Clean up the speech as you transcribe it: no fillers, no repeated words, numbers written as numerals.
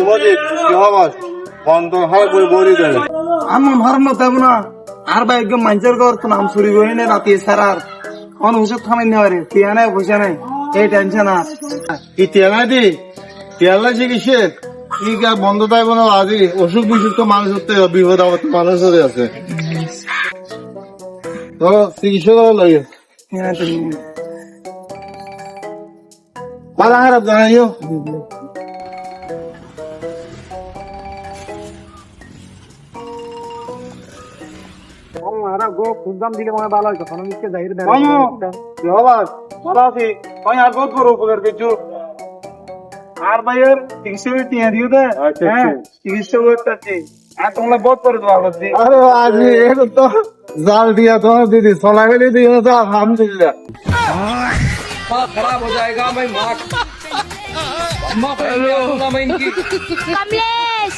শুভজিৎ কি খবর? বন্ধ হয় বই বলি দেবে আমার ভারম না দেব না আর ভাই একদম মানুষের ঘর তো নাম চুরি করি না রাতে সারার অন ওষুধ খামাই নেওয়া রে টিয়া নাই পয়সা নাই এই টেনশন আর কি তেলা দি তেলা চিকিৎসে কি বন্ধ থাকবো না আজি অসুখ বিসুখ তো মানুষ হতে বিপদ আপদ মানুষ হতে আছে তো চিকিৎসা করা লাগে পালা খারাপ জানাইও খুদাম দিলে মনে ভালো হয় তখন মিশকে যাই কি খবর? ভালো আছি কই আর বহুত বড় উপকার কিছু আর ভাইয়ের চিকিৎসা টিয়া দিও দে হ্যাঁ চিকিৎসা করতে আর তোমরা বহুত করে দেওয়া করছি আরে আজি এটা তো জাল দিয়া তো দিদি সোলা গেলি দিও তো আলহামদুলিল্লাহ खराब हो जाएगा मैं माँ मैं इनकी कमलेश